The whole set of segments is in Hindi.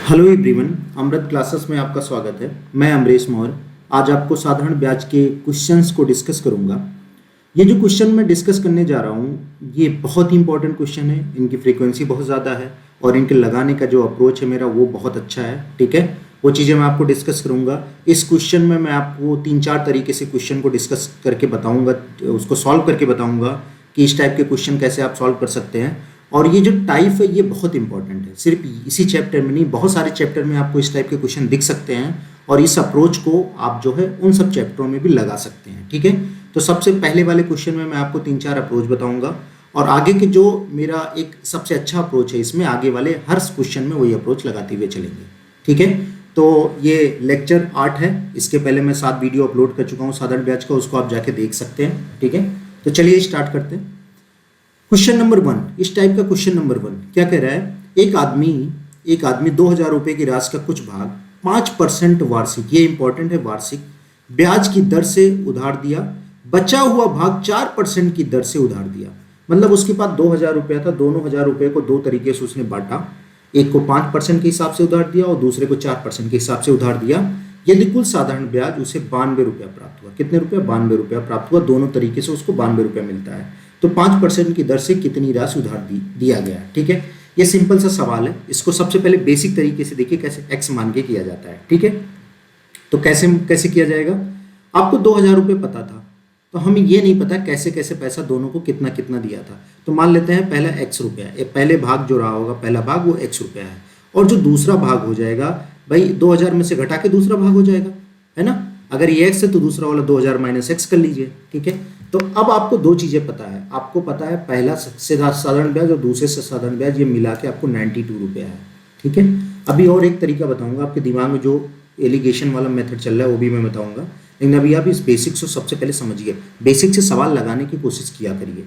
हेलो एवरीवन, अमृत क्लासेस में आपका स्वागत है। मैं अमरीश मौर्य आज आपको साधारण ब्याज के क्वेश्चंस को डिस्कस करूंगा। ये जो क्वेश्चन मैं डिस्कस करने जा रहा हूँ ये बहुत ही इंपॉर्टेंट क्वेश्चन है। इनकी फ्रीक्वेंसी बहुत ज़्यादा है और इनके लगाने का जो अप्रोच है मेरा वो बहुत अच्छा है। ठीक है, वो चीज़ें मैं आपको डिस्कस करूंगा। इस क्वेश्चन में मैं आपको 3-4 तरीके से क्वेश्चन को डिस्कस करके बताऊँगा, उसको सॉल्व करके बताऊँगा कि इस टाइप के क्वेश्चन कैसे आप सॉल्व कर सकते हैं। और ये जो टाइप है ये बहुत इंपॉर्टेंट है, सिर्फ इसी चैप्टर में नहीं, बहुत सारे चैप्टर में आपको इस टाइप के क्वेश्चन दिख सकते हैं और इस अप्रोच को आप जो है उन सब चैप्टरों में भी लगा सकते हैं। ठीक है, तो सबसे पहले वाले क्वेश्चन में मैं आपको 3-4 अप्रोच बताऊंगा और आगे के जो मेरा एक सबसे अच्छा अप्रोच है इसमें आगे वाले हर क्वेश्चन में वही अप्रोच लगाते हुए चलेंगे। ठीक है, तो ये लेक्चर 8 है। इसके पहले मैं 7 वीडियो अपलोड कर चुका हूँ साधारण ब्याज का, उसको आप जाके देख सकते हैं। ठीक है, तो चलिए स्टार्ट करते हैं। क्वेश्चन नंबर 1, इस टाइप का क्वेश्चन नंबर 1 क्या कह रहा है, एक आदमी 2000 रुपए की राशि का कुछ भाग 5% वार्षिक, ये इंपॉर्टेंट है, वार्षिक ब्याज की दर से उधार दिया, बचा हुआ भाग 4% की दर से उधार दिया। मतलब उसके पास 2000 रुपया था, दोनों 1000 रुपये को 2 तरीके से उसने बांटा, एक को 5% के हिसाब से उधार दिया और दूसरे को 4% के हिसाब से उधार दिया। यदि कुल साधारण ब्याज उसे 92 रुपया प्राप्त हुआ, कितने रुपया, 92 रुपया प्राप्त हुआ, दोनों तरीके से उसको 92 रुपया मिलता है, तो 5% की दर से कितनी राशि उधार दिया गया। ठीक है, ये सिंपल सा सवाल है। इसको सबसे पहले बेसिक तरीके से देखिए कैसे एक्स मान के किया जाता है। ठीक है, तो कैसे कैसे किया जाएगा, आपको 2000 रुपये पता था, तो हमें ये नहीं पता कैसे कैसे पैसा दोनों को कितना कितना दिया था। तो मान लेते हैं पहला x रुपया, पहले भाग जो रहा होगा पहला भाग वो x रुपया है, और जो दूसरा भाग हो जाएगा भाई 2000 में से घटा के दूसरा भाग हो जाएगा, है ना। अगर ये x है तो दूसरा वाला 2000 माइनस x कर लीजिए। ठीक है, तो अब आपको दो चीज़ें पता है, आपको पता है पहला से साधारण ब्याज और दूसरे से साधारण ब्याज, ये मिला के आपको 92 रुपया है। ठीक है, अभी और एक तरीका बताऊंगा, आपके दिमाग में जो एलिगेशन वाला मेथड चल रहा है वो भी मैं बताऊंगा, लेकिन अभी आप इस बेसिक्स को सबसे पहले समझिए। बेसिक से सवाल लगाने की कोशिश किया करिए।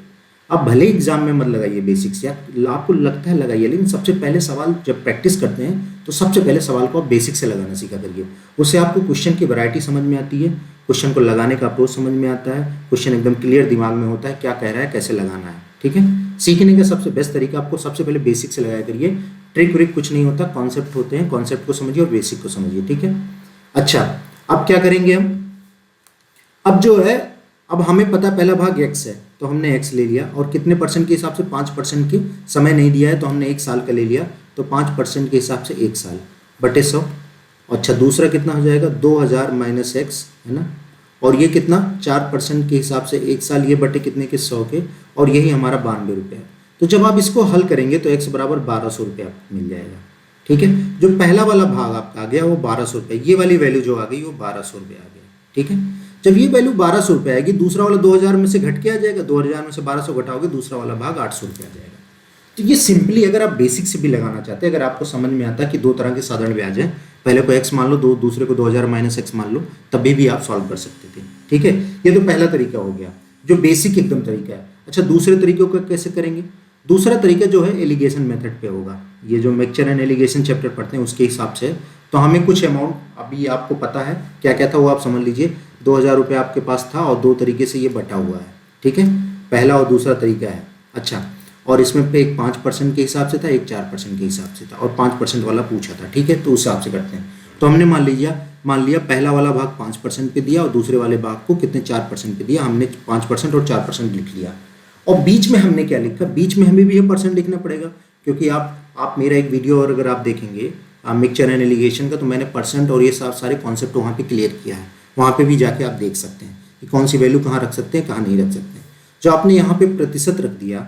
अब भले एग्जाम में मत लगाइए बेसिक्स, या आपको लगता है लगाइए, लेकिन सबसे पहले सवाल जब प्रैक्टिस करते हैं तो सबसे पहले सवाल को आप बेसिक से लगाना सीखा करिए। उससे आपको क्वेश्चन की वैरायटी समझ में आती है, क्वेश्चन को लगाने का अप्रोच समझ में आता है, क्वेश्चन एकदम क्लियर दिमाग में होता है क्या कह रहा है, कैसे लगाना है। ठीक है, सीखने का सबसे बेस्ट तरीका आपको सबसे पहले बेसिक से लगाया करिए। ट्रिक व्रिक कुछ नहीं होता, कॉन्सेप्ट होते हैं, कॉन्सेप्ट को समझिए और बेसिक को समझिए। ठीक है, अच्छा अब क्या करेंगे हम, अब जो है, अब हमें पता पहला भाग x है तो हमने x ले लिया, और कितने परसेंट के हिसाब से, 5% के, समय नहीं दिया है तो हमने 1 साल का ले लिया, तो 5% के हिसाब से 1 साल बटे 100। अच्छा दूसरा कितना हो जाएगा, 2000 माइनस x, है ना, और ये कितना 4% के हिसाब से 1 साल, ये बटे कितने के, 100 के, और यही हमारा 92 रुपये है। तो जब आप इसको हल करेंगे तो x बराबर 1200 रुपये आपको मिल जाएगा। ठीक है, जो पहला वाला भाग आपका आ गया वो 1200 रुपये, ये वाली वैल्यू जो आ गई वो 1200 रुपये आ गया। ठीक है, जब ये वैल्यू 1200 रुपये आएगी, दूसरा वाला 2000 में से घट के आ जाएगा, 2000 में से 1200 घटाओगे, दूसरा वाला भाग 800 रुपये आ जाएगा। तो ये सिंपली अगर आप बेसिक से भी लगाना चाहते हैं, अगर आपको समझ में आता है कि 2 तरह के साधारण ब्याज हैं, पहले को x मान लो, दूसरे को 2000 माइनस x मान लो, तभी भी आप सॉल्व कर सकते थे। ठीक है, ये तो पहला तरीका हो गया जो बेसिक एकदम तरीका है। अच्छा दूसरे तरीके को कैसे करेंगे, दूसरा तरीका जो है एलिगेशन मेथड पे होगा, ये जो मिक्सचर एंड एलिगेशन चैप्टर पढ़ते हैं उसके हिसाब से। तो हमें कुछ अमाउंट अभी आपको पता है क्या क्या था वो आप समझ लीजिए। 2000 रुपये आपके पास था और 2 तरीके से ये बटा हुआ है। ठीक है, पहला और दूसरा तरीका है। अच्छा, और इसमें पे एक 5% के हिसाब से था, एक 4% के हिसाब से था, और 5% वाला पूछा था। ठीक है, तो उस हिसाब से करते हैं। तो हमने मान लिया पहला वाला भाग 5% पे दिया और दूसरे वाले भाग को कितने, 4% पे दिया। हमने 5% और 4% लिख लिया, और बीच में हमने क्या लिखा, बीच में हमें भी ये परसेंट लिखना पड़ेगा, क्योंकि आप मेरा एक वीडियो और अगर आप देखेंगे मिक्सचर एंड एलिगेशन का, तो मैंने परसेंट और ये सारे कॉन्सेप्ट वहाँ पे क्लियर किया है। वहाँ पे भी जाके आप देख सकते हैं कि कौन सी वैल्यू कहाँ रख सकते हैं, कहाँ नहीं रख सकते हैं। जो आपने यहाँ पे प्रतिशत रख दिया,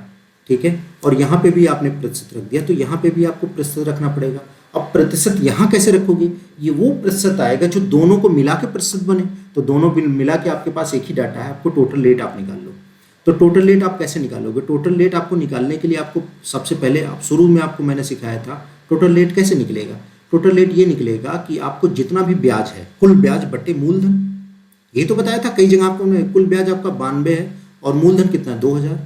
ठीक है, और यहाँ पे भी आपने प्रतिशत रख दिया, तो यहाँ पे भी आपको प्रतिशत रखना पड़ेगा। अब प्रतिशत यहाँ कैसे रखोगे, ये वो प्रतिशत आएगा जो दोनों को मिला के प्रतिशत बने। तो दोनों मिला के आपके पास एक ही डाटा है, आपको टोटल रेट आप निकाल लो। तो टोटल रेट आप कैसे निकालोगे, टोटल रेट आपको निकालने के लिए आपको सबसे पहले, आप शुरू में आपको मैंने सिखाया था टोटल रेट कैसे निकलेगा। टोटल रेट ये निकलेगा कि आपको जितना भी ब्याज है, कुल ब्याज बटे मूलधन, ये तो बताया था कई जगह आपको, कुल ब्याज आपका 92 है और मूलधन कितना है 2000,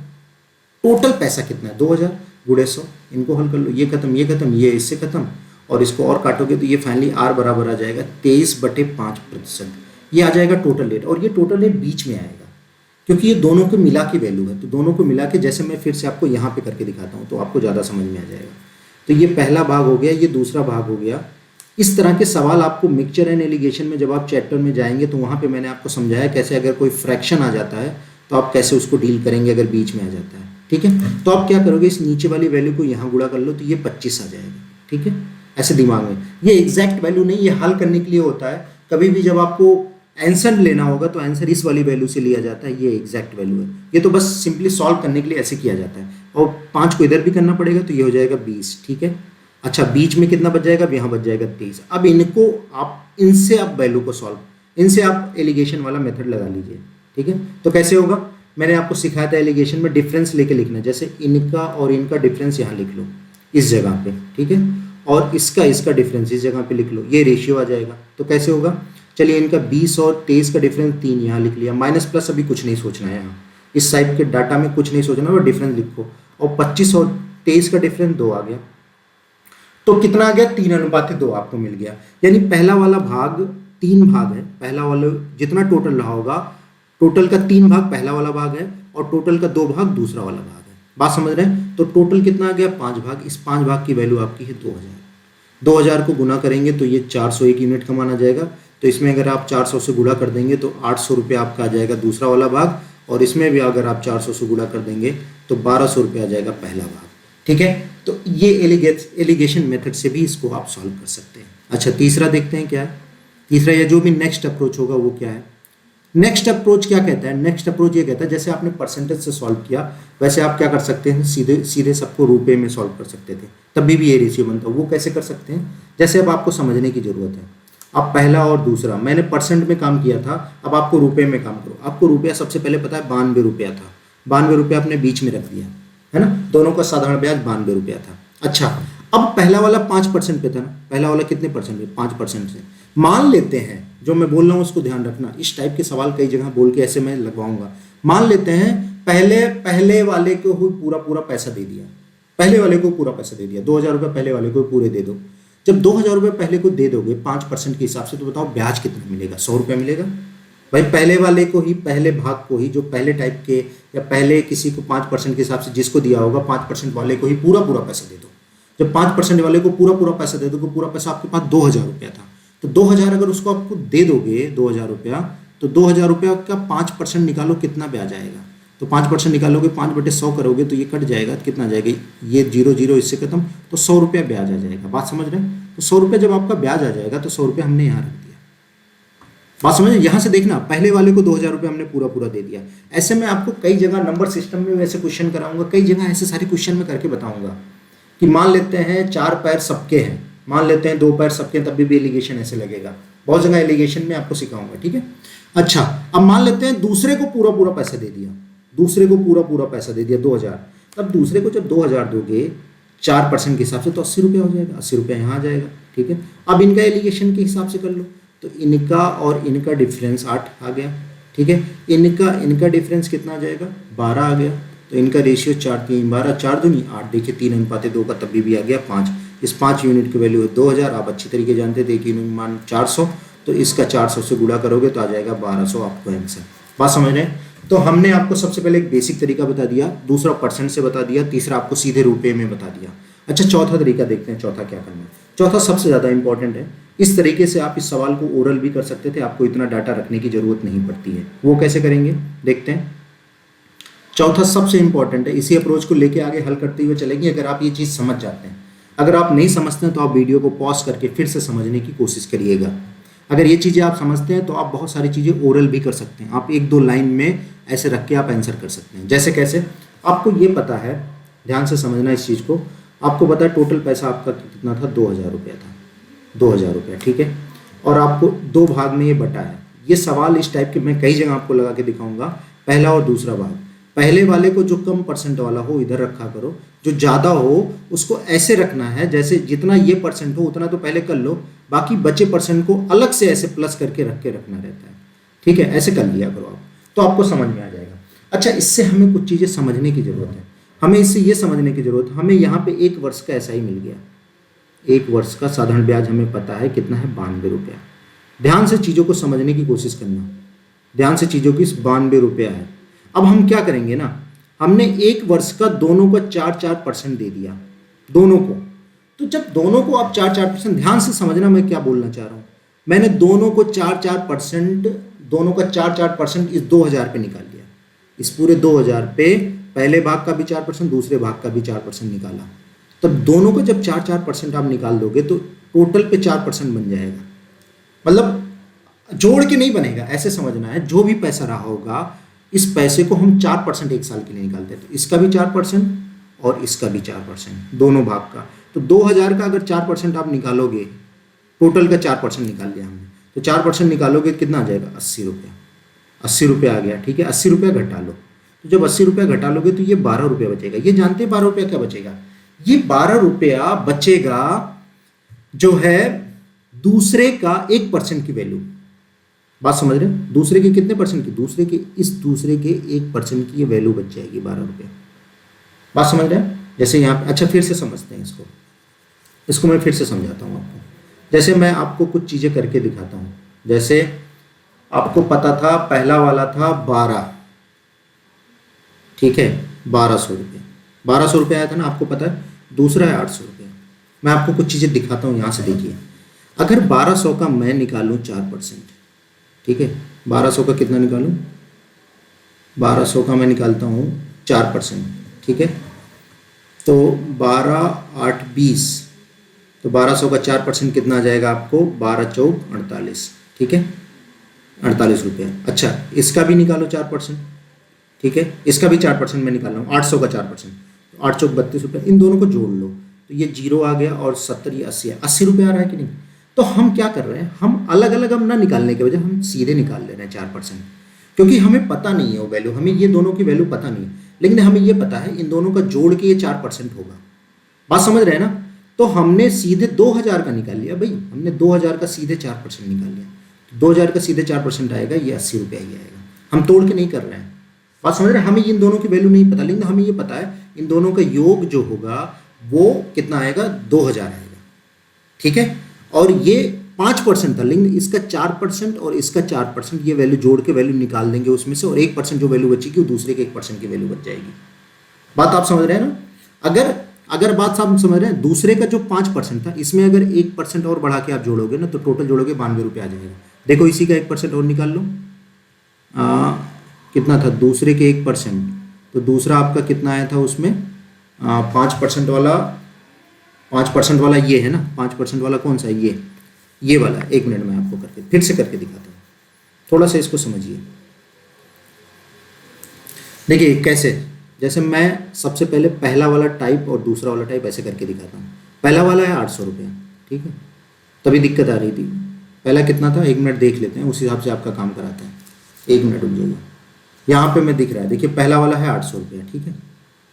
टोटल पैसा कितना है 2000 गुणे 100, इनको हल कर लो, ये खत्म, ये खत्म, ये इससे खत्म, और इसको और काटोगे तो ये फाइनली आर बराबर आ जाएगा 23/5%। ये आ जाएगा टोटल रेट, और ये टोटल रेट बीच में आएगा क्योंकि ये दोनों को मिला के वैल्यू है। तो दोनों को मिला के, जैसे मैं फिर से आपको यहाँ पे करके दिखाता हूँ तो आपको ज़्यादा समझ में आ जाएगा। तो ये पहला भाग हो गया, ये दूसरा भाग हो गया, इस तरह के सवाल आपको मिक्सचर एंड एलिगेशन में जब आप चैप्टर में जाएंगे तो वहाँ पे मैंने आपको समझाया कैसे अगर कोई फ्रैक्शन आ जाता है तो आप कैसे उसको डील करेंगे अगर बीच में आ जाता है। ठीक है, तो आप क्या करोगे, इस नीचे वाली वैल्यू को यहाँ गुणा कर लो तो ये 25 आ जाएगा। ठीक है, ऐसे दिमाग में, ये एग्जैक्ट वैल्यू नहीं, ये हल करने के लिए होता है। कभी भी जब आपको आंसर लेना होगा तो आंसर इस वाली वैल्यू से लिया जाता है, ये एग्जैक्ट वैल्यू है। ये तो बस सिंपली सॉल्व करने के लिए ऐसे किया जाता है। और 5 को इधर भी करना पड़ेगा तो ये हो जाएगा 20। ठीक है, अच्छा बीच में कितना बच जाएगा, अब यहाँ बच जाएगा 23। अब इनको आप इनसे आप वैल्यू को सॉल्व, इनसे आप एलिगेशन वाला मेथड लगा लीजिए। ठीक है, तो कैसे होगा, मैंने आपको सिखाया था एलिगेशन में डिफरेंस लेके लिखना, जैसे इनका और इनका डिफरेंस यहाँ लिख लो इस जगह पे। ठीक है, और इसका डिफरेंस इस जगह पे लिख लो, ये रेशियो आ जाएगा। तो कैसे होगा, चलिए इनका 20 और 23 का डिफरेंस 3 यहाँ लिख लिया, माइनस प्लस अभी कुछ नहीं सोचना है यहाँ, इस साइड के डाटा में कुछ नहीं सोचना, वो डिफरेंस लिखो। और 25 और 23 का डिफरेंस 2 आ गया, तो कितना आ गया, 3:2 आपको मिल गया। यानी पहला वाला भाग 3 भाग है, पहला वाला जितना टोटल रहा होगा, टोटल का 3 भाग पहला वाला भाग है और टोटल का 2 भाग दूसरा वाला भाग है। बात समझ रहे हैं, तो टोटल कितना आ गया, 5 भाग। इस 5 भाग की वैल्यू आपकी है 2000। 2000 को गुना करेंगे तो ये 401 यूनिट का माना जाएगा। तो इसमें अगर आप 400 से गुणा कर देंगे तो 800 रुपये आपका आ जाएगा दूसरा वाला भाग, और इसमें भी अगर आप 400 से गुणा कर देंगे तो 1200 रुपये आ जाएगा पहला भाग। ठीक है, तो ये एलिगेशन मेथड से भी इसको आप सॉल्व कर सकते हैं। अच्छा तीसरा देखते हैं क्या है, तीसरा या जो भी नेक्स्ट अप्रोच होगा वो क्या है। नेक्स्ट अप्रोच क्या कहता है, नेक्स्ट अप्रोच ये कहता है जैसे आपने परसेंटेज से सॉल्व किया वैसे आप क्या कर सकते हैं, सीधे सीधे सबको रुपए में सॉल्व कर सकते थे, तभी भी ये रेशियो बनता है। वो कैसे कर सकते हैं, जैसे अब आपको समझने की जरूरत है। अब पहला और दूसरा मैंने परसेंट में काम किया था, अब आपको रुपए में काम करो। आपको रुपया सबसे पहले पता है 92 रुपया था, 92 रुपया आपने बीच में रख दिया है ना, दोनों का साधारण ब्याज 92 रुपया था। अच्छा अब पहला वाला 5% पे था ना, पहला वाला कितने परसेंट पे, 5% से। मान लेते हैं, जो मैं बोल रहा हूँ उसको ध्यान रखना, इस टाइप के सवाल कई जगह बोल के ऐसे मैं लगवाऊंगा। मान लेते हैं पहले वाले को पूरा पैसा दे दिया, पहले वाले को पूरा पैसा दे दिया, 2000 रुपये पहले वाले को पूरे दे दो। जब 2000 रुपये पहले को दे दोगे 5% के हिसाब से, तो बताओ ब्याज कितना मिलेगा, 100 रुपये मिलेगा। भाई पहले वाले को ही, पहले भाग को ही, जो पहले टाइप के या पहले किसी को 5% के हिसाब से जिसको दिया होगा 5% वाले को ही पूरा पैसा दे दो। जब 5% वाले को पूरा पैसा दे दोगे, पूरा पैसा आपके पास 2000 रुपया था, तो 2000 अगर उसको आपको दे दोगे 2000 रुपया, तो 2000 रुपया का 5% निकालो कितना ब्याज आएगा। तो 5% निकालोगे, 5/100 करोगे तो ये कट जाएगा, कितना आ जाएगा, ये 0 इससे खत्म, तो 100 रुपया ब्याज आ जाएगा। बात समझ रहे हैं, तो 100 रुपया जब आपका ब्याज आ जाएगा तो 100 रुपया हमने यहाँ रख दिया। बात समझ, यहाँ से देखना, पहले वाले को 2000 रुपये हमने पूरा दे दिया। ऐसे में आपको कई जगह नंबर सिस्टम में वैसे क्वेश्चन कराऊंगा, कई जगह ऐसे सारे क्वेश्चन में करके बताऊंगा कि मान लेते हैं 4 पैर सबके हैं, मान लेते हैं 2 पैर सबके, तभी भी एलिगेशन ऐसे लगेगा। बहुत जगह एलिगेशन में आपको सिखाऊंगा। ठीक है, अच्छा अब मान लेते हैं दूसरे को पूरा पैसा दे दिया, दूसरे को पूरा पैसा दे दिया 2000। तब दूसरे को जब 2000 दोगे 4% के हिसाब से तो 80 रुपया हो जाएगा, 80 रुपया यहाँ आ जाएगा। ठीक है, अब इनका एलिगेशन के हिसाब से कर लो, तो इनका और इनका डिफरेंस 8 आ गया। ठीक है, इनका डिफरेंस कितना आ जाएगा, 12 आ गया। तो इनका रेशियो 4 3 12, 4 दूनी 8, देखिए 3:2 का तभी भी आ गया 5। इस 5 यूनिट की वैल्यू है 2000, आप अच्छी तरीके जानते थे कि मान 400, तो इसका 400 से गुणा करोगे तो आ जाएगा 1200 आपको आंसर। बात समझ रहे हैं, तो हमने आपको सबसे पहले एक बेसिक तरीका बता दिया, दूसरा परसेंट से बता दिया, तीसरा आपको सीधे रुपये में बता दिया। अच्छा चौथा तरीका देखते हैं, चौथा क्या करना है। चौथा सबसे ज़्यादा इंपॉर्टेंट है, इस तरीके से आप इस सवाल को ओरल भी कर सकते थे, आपको इतना डाटा रखने की जरूरत नहीं पड़ती है। वो कैसे करेंगे देखते हैं। चौथा सबसे इंपॉर्टेंट है, इसी अप्रोच को लेके आगे हल करते हुए चलेंगे। अगर आप ये चीज़ समझ जाते हैं, अगर आप नहीं समझते हैं तो आप वीडियो को पॉज करके फिर से समझने की कोशिश करिएगा। अगर ये चीज़ें आप समझते हैं तो आप बहुत सारी चीज़ें ओरल भी कर सकते हैं, आप 1-2 लाइन में ऐसे रख के आप आंसर कर सकते हैं। जैसे कैसे, आपको ये पता है, ध्यान से समझना इस चीज़ को, आपको पता है टोटल पैसा आपका कितना था, 2000 रुपया था, 2000 रुपया। ठीक है, और आपको 2 भाग में ये बटा है। ये सवाल इस टाइप के मैं कई जगह आपको लगा के दिखाऊंगा, पहला और दूसरा भाग। पहले वाले को जो कम परसेंट वाला हो इधर रखा करो, जो ज़्यादा हो उसको ऐसे रखना है, जैसे जितना ये परसेंट हो उतना तो पहले कर लो, बाकी बचे परसेंट को अलग से ऐसे प्लस करके रख के रखना रहता है। ठीक है, ऐसे कर लिया करो आप, तो आपको समझ में आ जाएगा। अच्छा इससे हमें कुछ चीज़ें समझने की ज़रूरत है, हमें इससे ये समझने की ज़रूरत है, हमें यहाँ पे 1 वर्ष का ऐसा ही मिल गया, 1 वर्ष का साधारण ब्याज हमें पता है कितना है, 92 रुपया। ध्यान से चीज़ों को समझने की कोशिश करना, ध्यान से चीज़ों की, 92 रुपया है। अब हम क्या करेंगे ना, हमने 1 वर्ष का दोनों का 4-4% दे दिया, दोनों को तो जब दोनों को आप 4-4%, ध्यान से समझना मैं क्या बोलना चाह रहा हूँ, मैंने दोनों को 4-4%, दोनों का 4-4% इस 2000 पे निकाल लिया। इस पूरे 2000 पे पहले भाग का भी 4%, दूसरे भाग का भी 4% निकाला। तब दोनों को जब 4-4% आप निकाल दोगे तो टोटल पे 4% बन जाएगा। मतलब जोड़ के नहीं बनेगा, ऐसे समझना है। जो भी पैसा रहा होगा, इस पैसे को हम 4% एक साल के लिए निकालते हैं, तो इसका भी 4% और इसका भी 4%, दोनों भाग का। तो 2000 का अगर 4% आप निकालोगे, टोटल का 4% निकाल लिया हमने, तो 4% निकालोगे कितना आ जाएगा? 80 रुपया। 80 रुपया आ गया, ठीक है। 80 रुपया घटा लो, तो जब 80 रुपया घटा लोगे तो ये 12 रुपया बचेगा। ये जानते हैं 12 रुपया क्या बचेगा? ये 12 रुपया बचेगा जो है दूसरे का 1% की वैल्यू। बात समझ रहे हैं? दूसरे के कितने परसेंट की? दूसरे के 1% की ये वैल्यू बच जाएगी 12 रुपये। बात समझ रहे हैं? जैसे यहाँ पे, अच्छा फिर से समझते हैं इसको मैं फिर से समझाता हूँ आपको। जैसे मैं आपको कुछ चीज़ें करके दिखाता हूँ। जैसे आपको पता था पहला वाला था 12, ठीक है, 1200 रुपये, 1200 रुपये आया था ना, आपको पता है। दूसरा है 800 रुपये। मैं आपको कुछ चीज़ें दिखाता हूँ, यहाँ से देखिए। अगर 1200 का मैं निकालूँ 4%, ठीक है, 1200 का कितना निकालूं? 1200 का मैं निकालता हूँ 4%, ठीक है। तो 12 8 20, तो 1200 का 4% कितना आ जाएगा आपको? 12 चौक 48, ठीक है, 48 रुपया। अच्छा, इसका भी निकालो 4%, ठीक है, इसका भी 4% मैं निकाल रहा हूँ, 800 का 4%, तो 8 चौक 32 रुपये। इन दोनों को जोड़ लो तो ये 0 आ गया और 70, ये 80 है। 80 रुपये आ रहा है कि नहीं? तो हम क्या कर रहे हैं, हम अलग अलग हम ना निकालने के बजाय हम सीधे निकाल ले रहे हैं 4%, क्योंकि हमें पता नहीं है वो वैल्यू, हमें ये दोनों की वैल्यू पता नहीं है, लेकिन हमें ये पता है इन दोनों का जोड़ के ये 4% होगा। बात समझ रहे हैं ना? तो हमने सीधे 2000 का निकाल लिया भाई, हमने 2000 का सीधे 4% निकाल लिया। तो 2000 का सीधे 4% आएगा, ये 80 रुपया ही आएगा। हम तोड़ के नहीं कर रहे हैं। बात समझ रहे हैं? हमें इन दोनों की वैल्यू नहीं पता, लेकिन हमें ये पता है इन दोनों का योग जो होगा वो कितना आएगा? 2000 आएगा, ठीक है। और ये 5% था, लेकिन इसका 4% और इसका 4%, ये वैल्यू जोड़ के वैल्यू निकाल देंगे उसमें से, और 1% जो वैल्यू बचेगी वो दूसरे के 1% की वैल्यू बच जाएगी। बात आप समझ रहे हैं ना? अगर बात आप समझ रहे हैं, दूसरे का जो 5% था, इसमें अगर 1% और बढ़ा के आप जोड़ोगे ना, तो टोटल जोड़ोगे 92 रुपये आ जाएगा। देखो इसी का 1% और निकाल लो, कितना था? दूसरे के 1%, तो दूसरा आपका कितना आया था उसमें? 5% वाला, 5% वाला ये है ना, 5% वाला कौन सा है? ये वाला। एक मिनट में आपको फिर से करके दिखाता हूँ, थोड़ा सा इसको समझिए। देखिए कैसे, जैसे मैं सबसे पहले पहला वाला टाइप और दूसरा वाला टाइप ऐसे करके दिखाता हूँ। पहला वाला है 800 रुपये, ठीक है, तभी दिक्कत आ रही थी। पहला कितना था? 1 मिनट देख लेते हैं, उस हिसाब से आपका काम कराते हैं। 1 मिनट रुक जाइए, यहाँ पे मैं दिख रहा है, देखिए पहला वाला है 800 रुपये, ठीक है,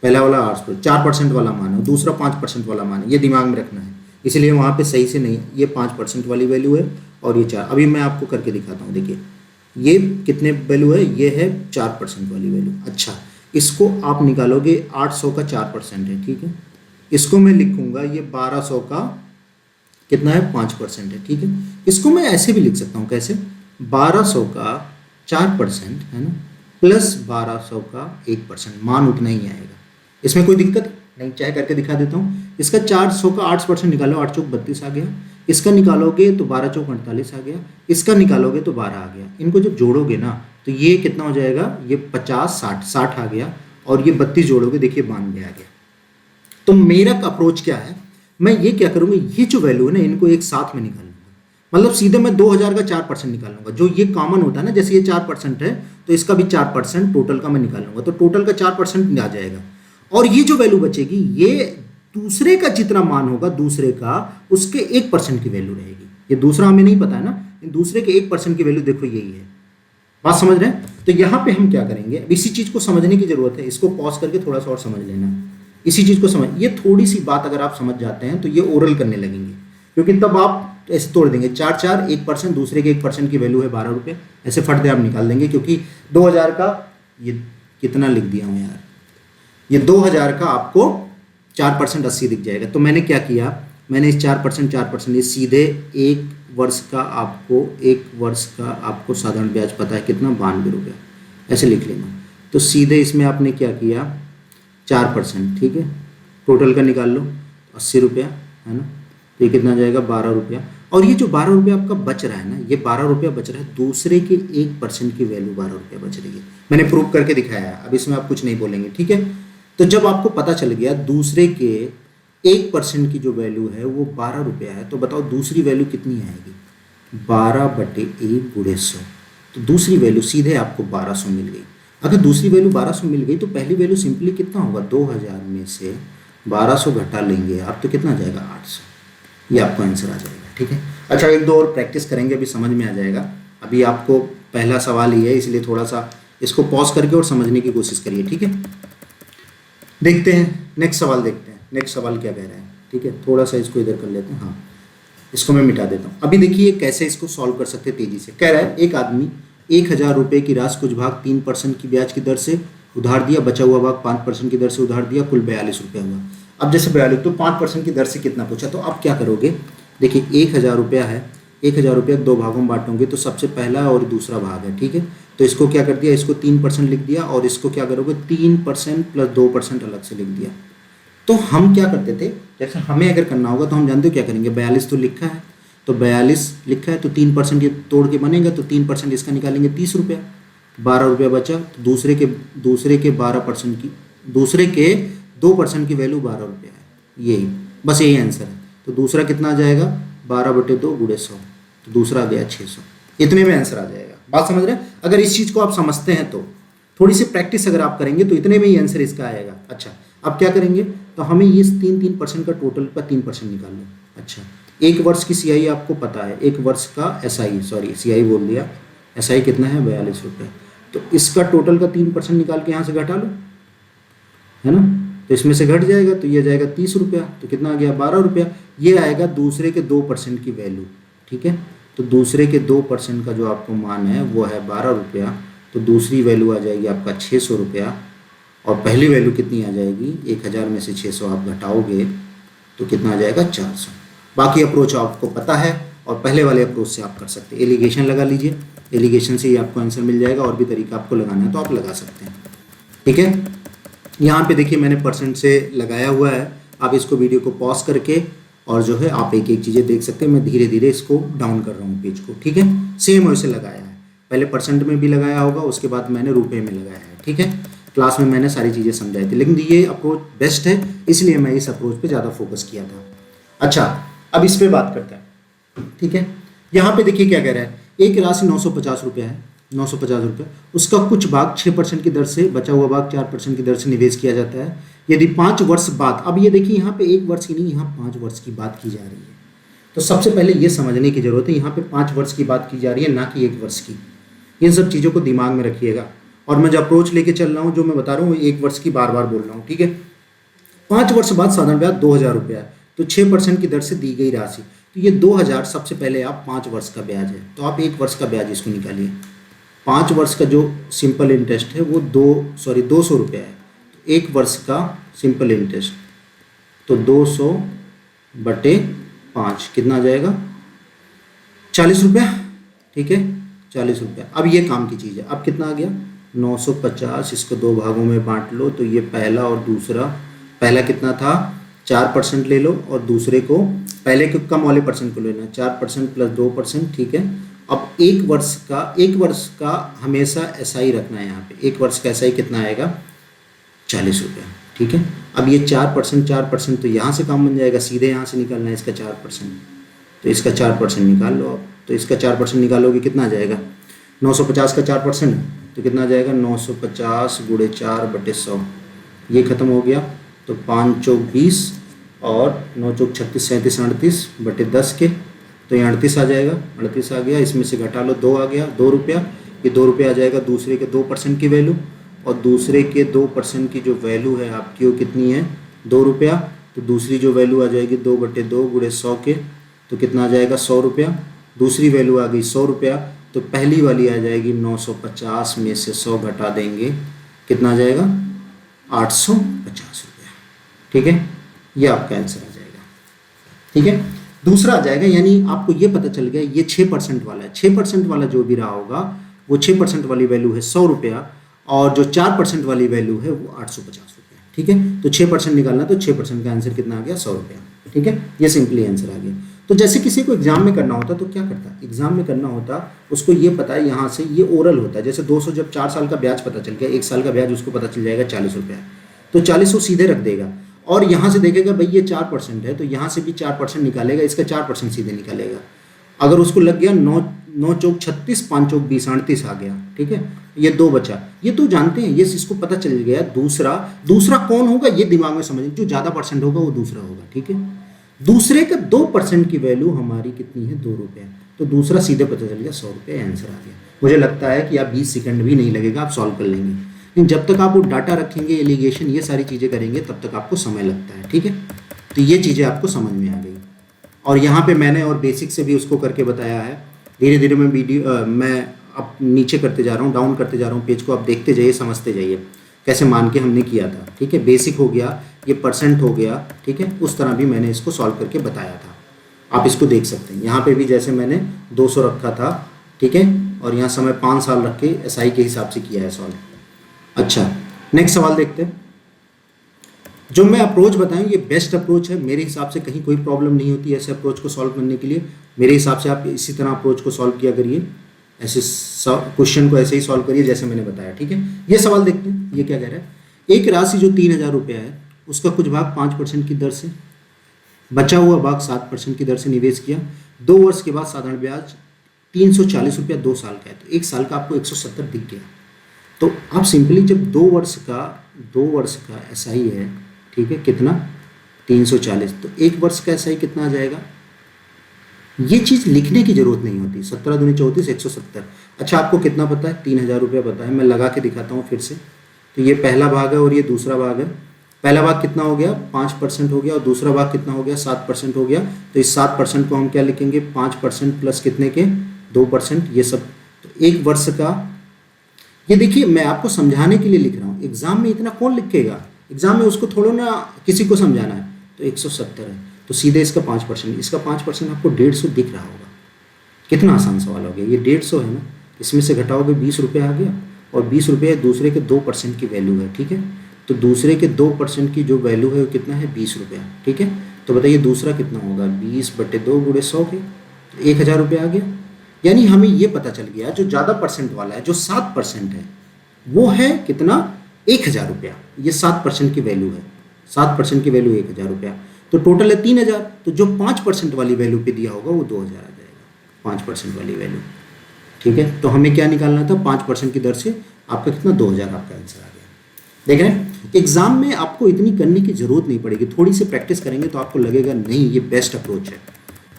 पहला वाला 800, 4% वाला मान है, दूसरा 5% वाला मान है, ये दिमाग में रखना है, इसलिए वहाँ पे सही से नहीं, ये 5% वाली वैल्यू है और ये 4। अभी मैं आपको करके दिखाता हूँ, देखिए ये कितने वैल्यू है? ये है 4% वाली वैल्यू। अच्छा, इसको आप निकालोगे, 800 का 4% है, ठीक है, इसको मैं लिखूंगा, ये 1200 का कितना है? 5% है, ठीक है। इसको मैं ऐसे भी लिख सकता हूँ, कैसे? 1200 का 4% है ना, प्लस 1200 का 1%, मान उतना ही आएगा। इसमें कोई दिक्कत नहीं, चाहे करके दिखा देता हूँ। इसका 400 का 8% निकालो, 8 चौक 32 आ गया। इसका निकालोगे तो 12 चौक 48 आ गया। इसका निकालोगे तो 12 आ गया। इनको जब जोड़ोगे ना तो ये कितना हो जाएगा? ये 50 60 आ गया, और ये 32 जोड़ोगे, देखिए 92 आ गया। तो मेरा अप्रोच क्या है, मैं ये क्या करूँगा, ये जो वैल्यू है ना, इनको एक साथ में निकाल लूँगा। मतलब सीधे मैं 2000 का 4% निकाल लूँगा, जो ये कॉमन होता है ना, जैसे ये 4% है तो इसका भी 4% टोटल का मैं निकाल लूँगा, तो टोटल का 4% आ जाएगा। और ये जो वैल्यू बचेगी, ये दूसरे का जितना मान होगा, दूसरे का उसके 1% की वैल्यू रहेगी। ये दूसरा हमें नहीं पता है ना, दूसरे के 1% की वैल्यू देखो यही है। बात समझ रहे हैं? तो यहाँ पे हम क्या करेंगे, अब इसी चीज़ को समझने की जरूरत है, इसको पॉज करके थोड़ा सा और समझ लेना। इसी चीज़ को समझ, ये थोड़ी सी बात अगर आप समझ जाते हैं तो ये ओरल करने लगेंगे, क्योंकि तब आप ऐसे तोड़ देंगे, 4 1%, दूसरे के 1% की वैल्यू है 12 रुपये, ऐसे फट दे आप निकाल देंगे, क्योंकि 2000 का, ये कितना लिख दिया हूँ यार, ये 2000 का आपको 4% 80 दिख जाएगा। तो मैंने क्या किया, मैंने इस 4% ये सीधे एक वर्ष का आपको साधारण ब्याज पता है कितना? 92 रुपये, ऐसे लिख लेना। तो सीधे इसमें आपने क्या किया, 4%, ठीक है, टोटल का निकाल लो, 80 रुपया, है ना। तो ये कितना आ जाएगा 12 रुपया। और ये जो 12 रुपया आपका बच रहा है ना, ये 12 रुपया बच रहा है, दूसरे के 1% की वैल्यू 12 रुपया बच रही है। मैंने प्रूव करके दिखाया है, अब इसमें आप कुछ नहीं बोलेंगे, ठीक है। तो जब आपको पता चल गया दूसरे के 1% की जो वैल्यू है वो 12 रुपया है, तो बताओ दूसरी वैल्यू कितनी आएगी, 12/1 × 100। तो दूसरी वैल्यू सीधे आपको 1200 मिल गई। अगर दूसरी वैल्यू 1200 मिल गई तो पहली वैल्यू सिंपली कितना होगा, 2000 में से 1200 घटा लेंगे आप, तो कितना आ जाएगा 800। ये आपको आंसर आ जाएगा, ठीक है। अच्छा, एक दो और प्रैक्टिस करेंगे, अभी समझ में आ जाएगा। अभी आपको पहला सवाल ही है, इसलिए थोड़ा सा इसको पॉज करके और समझने की कोशिश करिए, ठीक है। देखते हैं नेक्स्ट सवाल, देखते हैं नेक्स्ट सवाल क्या कह रहा है, ठीक है। थोड़ा सा इसको इधर कर लेते हैं, हाँ इसको मैं मिटा देता हूँ। अभी देखिए कैसे इसको सॉल्व कर सकते हैं तेजी से। कह रहा है एक आदमी 1000 रुपये की राशि कुछ भाग 3% की ब्याज की दर से उधार दिया, बचा हुआ भाग 5% की दर से उधार दिया, कुल 42 रुपये हुआ। अब जैसे 42 तो 5% की दर से कितना पूछा, तो आप क्या करोगे, देखिए 1000 रुपया है, 1000 रुपया दो भागों में बांटोगे, तो सबसे पहला और दूसरा भाग है, ठीक है। तो इसको क्या कर दिया, इसको 3% लिख दिया, और इसको क्या करोगे 3% + 2% अलग से लिख दिया। तो हम क्या करते थे, जैसे हमें अगर करना होगा तो हम जानते हो क्या करेंगे, 42 तो लिखा है, तो 42 लिखा है तो 3% ये तोड़ के बनेगा, तो 3% इसका निकालेंगे 30 रुपया, 12 रुपया बचा। तो दूसरे के 12% की, दूसरे के 2% की वैल्यू 12 रुपया है, यही बस यही आंसर है। तो दूसरा कितना आ जाएगा, 12/2 × 100, तो दूसरा आ गया 600। इतने में आंसर आ जाएगा। बात समझ रहे हैं। अगर इस चीज़ को आप समझते हैं तो थोड़ी सी प्रैक्टिस अगर आप करेंगे तो इतने में ही आंसर इसका आएगा। अच्छा, अब क्या करेंगे, तो हमें ये 3% का टोटल का 3% निकाल लो। अच्छा, एक वर्ष की सीआई आपको पता है, एक वर्ष का एसआई, सॉरी सीआई बोल दिया, एसआई कितना है 42 रुपये। तो इसका टोटल का 3% निकाल के यहाँ से घटा लो, है ना। तो इसमें से घट जाएगा तो ये जाएगा 30 रुपया, तो कितना आ गया 12 रुपया। ये आएगा दूसरे के 2% की वैल्यू, ठीक है। तो दूसरे के 2% का जो आपको मान है वो है 12 रुपया, तो दूसरी वैल्यू आ जाएगी आपका 600 रुपया, और पहली वैल्यू कितनी आ जाएगी, 1000 में से 600 आप घटाओगे तो कितना आ जाएगा 400। बाकी अप्रोच आपको पता है, और पहले वाले अप्रोच से आप कर सकते हैं। एलिगेशन लगा लीजिए, एलिगेशन से ही आपको आंसर मिल जाएगा, और भी तरीका आपको लगाना है तो आप लगा सकते हैं, ठीक है। यहाँ पे देखिए मैंने % से लगाया हुआ है, आप इसको वीडियो को पॉज करके और जो है आप एक एक चीज़ें देख सकते हैं। मैं धीरे धीरे इसको डाउन कर रहा हूँ पेज को, ठीक है। सेम वैसे लगाया है, पहले % में भी लगाया होगा, उसके बाद मैंने रुपये में लगाया है, ठीक है। क्लास में मैंने सारी चीज़ें समझाई थी, लेकिन ये अप्रोच बेस्ट है, इसलिए मैं इस अप्रोच पे ज़्यादा फोकस किया था। अच्छा, अब इस पे बात करते हैं, ठीक है। यहाँ पे देखिए क्या कह रहा है, एक राशि 950 रुपया है, 950 रुपये, उसका कुछ भाग 6% की दर से, बचा हुआ भाग 4% की दर से निवेश किया जाता है। यदि 5 वर्ष बाद, अब ये देखिए यहाँ पे 1 वर्ष की नहीं, यहाँ 5 वर्ष की बात की जा रही है। तो सबसे पहले ये समझने की जरूरत है, यहाँ पे 5 वर्ष की बात की जा रही है, ना कि 1 वर्ष की। इन सब चीज़ों को दिमाग में रखिएगा। और मैं जो अप्रोच लेके चल रहा हूँ, जो मैं बता रहा हूँ 1 वर्ष की बार बार बोल रहा हूँ, ठीक है। 5 वर्ष बाद साधारण ब्याज 2000 रुपया है, तो 6% की दर से दी गई राशि, तो ये 2000 सबसे पहले आप 5 वर्ष का ब्याज है, तो आप 1 वर्ष का ब्याज इसको निकालिए। 5 वर्ष का जो सिंपल इंटरेस्ट है वो 200 रुपया है, तो 1 वर्ष का सिंपल इंटरेस्ट तो 200/5 कितना आ जाएगा 40 रुपया, ठीक है 40 रुपया। अब ये काम की चीज़ है। अब कितना आ गया 950, इसको 2 भागों में बांट लो, तो ये पहला और दूसरा, पहला कितना था 4% ले लो, और दूसरे को पहले के कम वाले % को लेना, 4% + 2%, ठीक है। अब 1 वर्ष का हमेशा एसआई रखना है। यहाँ पे 1 वर्ष का एसआई कितना आएगा 40 रुपया, ठीक है। अब ये 4% तो यहाँ से काम बन जाएगा, सीधे यहाँ से निकालना है इसका 4%, तो इसका 4% निकाल लो आप। तो इसका 4% निकालोगे कितना आ जाएगा 950 का 4% तो कितना आ जाएगा 950 × 4/100, ये खत्म हो गया। तो 5 चौक 20 और 9 चौक 36, 37, 38/10 के, तो ये 38 आ जाएगा, 38 आ गया। इसमें से घटा लो 2 आ गया, 2 रुपया, ये 2 रुपया आ जाएगा दूसरे के 2% की वैल्यू, और दूसरे के 2% की जो वैल्यू है आपकी वो कितनी है 2 रुपया, तो दूसरी जो वैल्यू आ जाएगी 2/2 × 100 के, तो कितना आ जाएगा 100 रुपया। दूसरी वैल्यू आ गई 100 रुपया, तो पहली वाली आ जाएगी 950 में से 100 घटा देंगे, कितना आ जाएगा 850 रुपया, ठीक है। ये आपका आंसर आ जाएगा, ठीक है। दूसरा आ जाएगा, यानी आपको ये पता चल गया ये 6% वाला है। 6% वाला जो भी रहा होगा वो 6% वाली वैल्यू है 100 रुपया, और जो 4% वाली वैल्यू है वो 850 रुपया, ठीक है। तो 6% निकालना, तो 6% का आंसर कितना आ गया 100 रुपया, ठीक है, ये सिंपली आंसर आ गया। तो जैसे किसी को एग्जाम में करना होता तो क्या करता, एग्जाम में करना होता उसको ये पता है यहाँ से ये ओरल होता है, जैसे 200 जब 4 साल का ब्याज पता चल गया, 1 साल का ब्याज उसको पता चल जाएगा 40 रुपया, तो 40 वो सीधे रख देगा और यहाँ से देखेगा भाई ये 4% है तो यहाँ से भी 4% निकालेगा, इसका 4% सीधे निकालेगा। अगर उसको लग गया 9 चौक 36, 5 चौक 20, 38 आ गया, ठीक है, ये 2 बचा, ये तो जानते हैं, ये इसको पता चल गया। दूसरा कौन होगा ये दिमाग में समझ, जो ज़्यादा परसेंट होगा वो दूसरा होगा, ठीक है। दूसरे का 2% की वैल्यू हमारी कितनी है, 2 रुपये, तो दूसरा सीधे पता चल गया 100 रुपये, आंसर आ गया। मुझे लगता है कि आप 20 सेकंड भी नहीं लगेगा, आप सॉल्व कर लेंगे, लेकिन जब तक आप वो डाटा रखेंगे, एलिगेशन, ये सारी चीज़ें करेंगे तब तक आपको समय लगता है, ठीक है। तो ये चीज़ें आपको समझ में आ गई और यहाँ पे मैंने और बेसिक से भी उसको करके बताया है। धीरे धीरे मैं वीडियो मैं अब नीचे करते जा रहा हूँ, डाउन करते जा रहा हूँ पेज को, आप देखते जाइए, समझते जाइए कैसे मान के हमने किया था, ठीक है। बेसिक हो गया, ये परसेंट हो गया, ठीक है, उस तरह भी मैंने इसको सॉल्व करके बताया था, आप इसको देख सकते हैं। यहाँ पे भी जैसे मैंने 200 रखा था, ठीक है, और यहाँ समय 5 साल रख के SI के हिसाब से किया है सॉल्व। अच्छा, नेक्स्ट सवाल देखते हैं। जो मैं अप्रोच बताऊँ ये बेस्ट अप्रोच है मेरे हिसाब से, कहीं कोई प्रॉब्लम नहीं होती ऐसे अप्रोच को सॉल्व करने के लिए। मेरे हिसाब से आप इसी तरह अप्रोच को सॉल्व किया करिए, ऐसे क्वेश्चन को ऐसे ही सॉल्व करिए जैसे मैंने बताया, ठीक है। ये सवाल देखते हैं, ये क्या कह रहा है। एक राशि जो 3000 रुपया है उसका कुछ भाग 5% की दर से, बचा हुआ भाग 7% की दर से निवेश किया। 2 वर्ष के बाद साधारण ब्याज 340 रुपया 2 साल का है, तो 1 साल का आपको 170 दिख गया। तो आप सिंपली जब 2 वर्ष का SI है, ठीक है, कितना 340, तो 1 वर्ष का SI कितना आ जाएगा, ये चीज़ लिखने की जरूरत नहीं होती। 17 दूनी 34, 170। अच्छा, आपको कितना पता है, 3000 रुपया पता है, मैं लगा के दिखाता हूँ फिर से। तो ये पहला भाग है और ये दूसरा भाग है। पहला भाग कितना हो गया, 5% हो गया, और दूसरा भाग कितना हो गया, 7% हो गया। तो इस 7% को हम क्या लिखेंगे, 5% प्लस कितने के 2%, ये सब। तो 1 वर्ष का, ये देखिए मैं आपको समझाने के लिए लिख रहा हूँ, एग्जाम में इतना कौन लिखेगा, एग्जाम में उसको थोड़ा ना किसी को समझाना है। तो 170 है तो सीधे इसका 5%, इसका 5% आपको 150 दिख रहा होगा। कितना आसान सवाल हो गया, ये 150 है ना, इसमें से घटाओगे 20 रुपये आ गया, और 20 रुपये दूसरे के 2% की वैल्यू है, ठीक है। तो दूसरे के 2% की जो वैल्यू है वो कितना है, 20 रुपया, ठीक है। तो बताइए दूसरा कितना होगा, 20/2 गुणे 100 के, 1000 रुपये आ गया। यानी हमें ये पता चल गया जो ज़्यादा परसेंट वाला है, जो 7% है, वो है कितना, 1000 रुपया। ये 7% की वैल्यू है, 7% की वैल्यू 1000 रुपया, तो टोटल है 3000। तो जो 5% वाली वैल्यू पे दिया होगा वो 2000 आ जाएगा, 5% वाली वैल्यू, ठीक है। तो हमें क्या निकालना था, 5% की दर से आपका कितना, 2000 आपका आंसर आ गया। देख रहे हैं, एग्जाम में आपको इतनी करने की जरूरत नहीं पड़ेगी, थोड़ी सी प्रैक्टिस करेंगे तो आपको लगेगा नहीं ये बेस्ट अप्रोच है,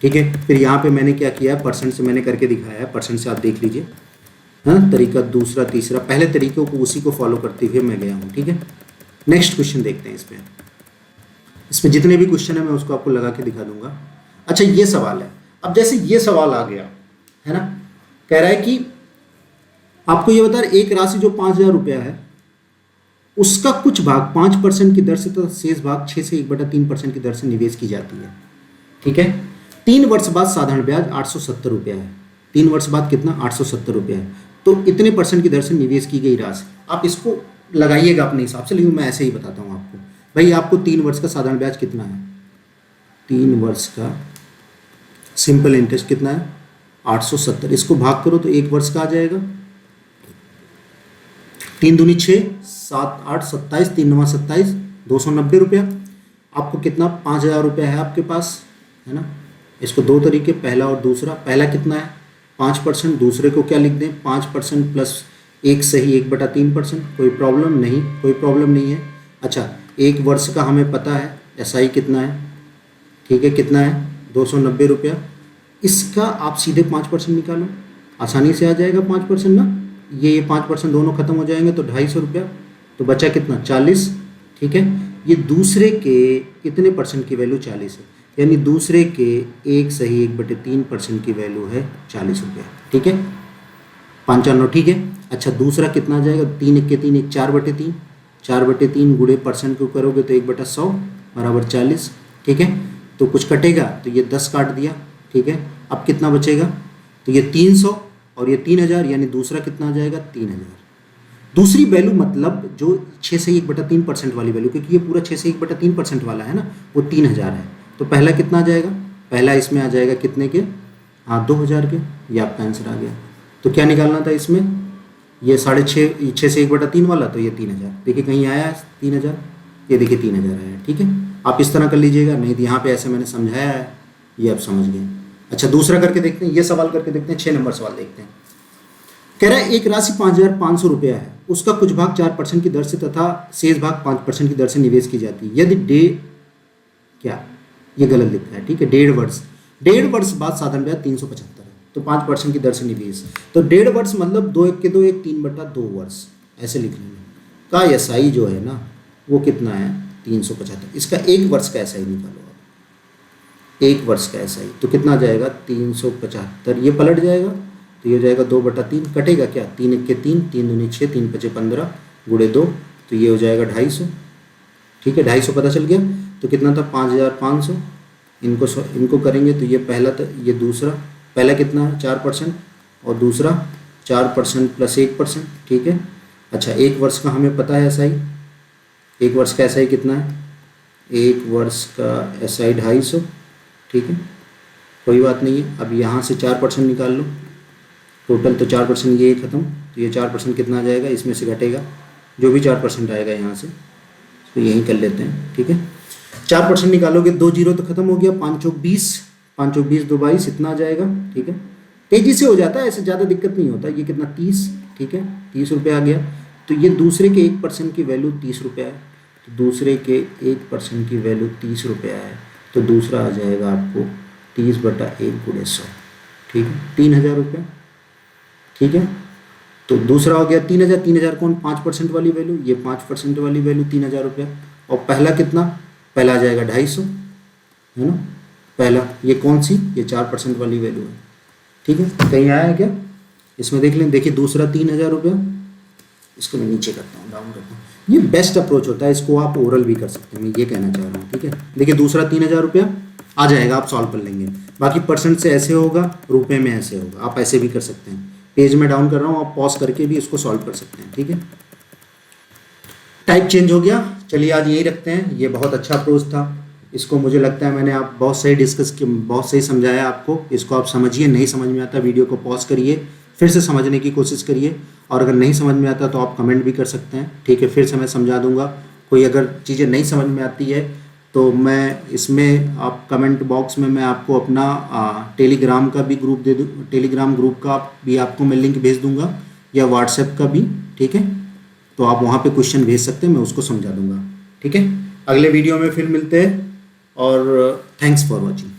ठीक है। फिर यहाँ पे मैंने क्या किया है, परसेंट से मैंने करके दिखाया है, परसेंट से आप देख लीजिए, हाँ, तरीका दूसरा तीसरा, पहले तरीके को उसी को फॉलो करते हुए मैं गया हूँ, ठीक है। नेक्स्ट क्वेश्चन देखते हैं। इसमें जितने भी क्वेश्चन है मैं उसको आपको लगा के दिखा दूंगा। अच्छा, ये सवाल है, अब जैसे ये सवाल आ गया है ना, कह रहा है कि आपको ये बता रहे एक राशि जो 5000 रुपया है उसका कुछ भाग 5% की दर से तथा शेष भाग 6 से 1/3% की दर से निवेश की जाती है, ठीक है। 3 वर्ष बाद साधारण ब्याज 870 रुपया है, 3 वर्ष बाद कितना, 870 रुपया है। तो इतने % की दर से निवेश की गई राशि, आप इसको लगाइएगा अपने हिसाब से, लेकिन मैं ऐसे ही बताता हूँ आपको। भाई आपको 3 वर्ष का साधारण ब्याज कितना है, 3 वर्ष का सिंपल इंटरेस्ट कितना है, 870। इसको भाग करो तो 1 वर्ष का आ जाएगा, 3 दूनी 6, 7 8 27, 3 9 27, 290 रुपया। आपको कितना, 5000 रुपया है आपके पास, है ना। इसको 2 तरीके, पहला और दूसरा। पहला कितना है, 5%, दूसरे को क्या लिख दें, 5% प्लस 1 सही 1/3%, कोई प्रॉब्लम नहीं, कोई प्रॉब्लम नहीं है। अच्छा, 1 वर्ष का हमें पता है SI कितना है, ठीक है, कितना है, 290 रुपया। इसका आप सीधे 5% निकालो, आसानी से आ जाएगा 5% ना, ये 5% दोनों खत्म हो जाएंगे तो 250 रुपया, तो बचा कितना, 40, ठीक है। ये दूसरे के कितने % की वैल्यू, 40 है, यानी दूसरे के 1 सही 1/3% की वैल्यू है 40 रुपया, ठीक है, 55, ठीक है। अच्छा, दूसरा कितना आ जाएगा, 3 1 के 3 1 4/3, 4/3 गुणे % को करोगे तो 1/100 बराबर 40, ठीक है। तो कुछ कटेगा तो ये 10 काट दिया, ठीक है। अब कितना बचेगा, तो ये 300 और ये 3000, यानी दूसरा कितना आ जाएगा, 3000। दूसरी वैल्यू मतलब जो 6 से 1/3% वाली वैल्यू, क्योंकि ये पूरा 6 से 1/3% वाला है ना, वो 3000 है। तो पहला कितना आ जाएगा, पहला इसमें आ जाएगा कितने के, हाँ 2000 के, ये आपका आंसर आ गया। तो क्या निकालना था इसमें, ये 6.5, 6 से 1/3 वाला, तो ये 3000, देखिए कहीं आया 3000, ये देखिए 3000 आया। ठीक है, आप इस तरह कर लीजिएगा, नहीं तो यहाँ पे ऐसे मैंने समझाया है, ये आप समझ गए। अच्छा दूसरा करके देखते हैं, ये सवाल करके देखते हैं, 6 नंबर सवाल देखते हैं। कह रहा है एक राशि 5500 रुपया है, उसका कुछ भाग 4% की दर से तथा शेष भाग 5% की दर से निवेश की जाती है। यदि क्या, ये गलत लिखा है, ठीक है, 1.5 वर्ष बाद साधारण ब्याज 375 है, तो 5% की दर से निवेश, तो 1.5 वर्ष मतलब 2 1 के 2 1 3/2 वर्ष ऐसे लिख लेंगे। का एसआई जो है ना वो कितना है 375, इसका 1 वर्ष का एसआई निकालो आप, 1 वर्ष का एसआई तो कितना आ जाएगा 375, ये पलट जाएगा तो ये हो जाएगा 2/3, कटेगा क्या, 3 1 के 3, 3 दूनी 6, 3 5 15 गुणे 2, तो ये हो जाएगा 250। ठीक है, 250 पता चल गया। तो कितना था 5500, इनको करेंगे तो ये पहला, तो ये दूसरा, पहला कितना है 4% और दूसरा 4% प्लस 1%। ठीक है, अच्छा 1 वर्ष का हमें पता है एसआई, 1 वर्ष का एसआई कितना है, 1 वर्ष का एसआई 250। ठीक है, कोई बात नहीं है। अब यहाँ से 4% निकाल लो, टोटल तो 4%, ये खत्म, तो ये 4% कितना आ जाएगा, इसमें से घटेगा जो भी 4% आएगा यहाँ से, तो यहीं कर लेते हैं। ठीक है, 4% निकालोगे 2 जीरो तो खत्म हो गया, 5 चौक 20, 5 चौक 20 2 22, इतना आ जाएगा। ठीक है, तेजी से हो जाता है, ऐसे ज़्यादा दिक्कत नहीं होता। ये कितना 30, ठीक है 30 रुपये आ गया। तो ये दूसरे के 1% की वैल्यू 30 रुपया है, तो दूसरे के 1% की वैल्यू 30 रुपया है, तो दूसरा आ जाएगा आपको 30/1 गुणे 100। ठीक है, 3000 रुपये। ठीक है, तो दूसरा हो गया 3000, 3000 कौन 5% वाली वैल्यू, ये 5% वाली वैल्यू 3000 रुपया। और पहला कितना, पहला आ जाएगा 250, है ना, पहला ये कौन सी, ये 4% वाली वैल्यू है। ठीक है, कहीं आया है क्या, इसमें देख लें, देखिए दूसरा 3000 रुपया, इसको मैं नीचे करता हूँ, डाउन करता हूँ। ये बेस्ट अप्रोच होता है, इसको आप ओरल भी कर सकते हैं, मैं ये कहना चाह रहा हूँ। ठीक है, देखिए दूसरा 3000 रुपया आ जाएगा, आप सॉल्व कर लेंगे। बाकी परसेंट से ऐसे होगा, रुपये में ऐसे होगा, आप ऐसे भी कर सकते हैं। पेज में डाउन कर रहा हूँ, आप पॉज करके भी इसको सॉल्व कर सकते हैं। ठीक है, टाइप चेंज हो गया, चलिए आज यही रखते हैं। ये बहुत अच्छा अप्रोच था, इसको मुझे लगता है मैंने आप बहुत सही डिस्कस किया, बहुत सही समझाया आपको। इसको आप समझिए, नहीं समझ में आता वीडियो को पॉज करिए, फिर से समझने की कोशिश करिए, और अगर नहीं समझ में आता तो आप कमेंट भी कर सकते हैं। ठीक है, फिर से मैं समझा दूंगा। कोई अगर चीज़ें नहीं समझ में आती है तो मैं इसमें, आप कमेंट बॉक्स में मैं आपको अपना टेलीग्राम का भी ग्रुप दे दूँ, टेलीग्राम ग्रुप का भी आपको मैं लिंक भेज दूँगा, या व्हाट्सएप का भी। ठीक है, तो आप वहाँ पे क्वेश्चन भेज सकते हैं, मैं उसको समझा दूँगा। ठीक है, अगले वीडियो में फिर मिलते हैं, और थैंक्स फॉर वॉचिंग।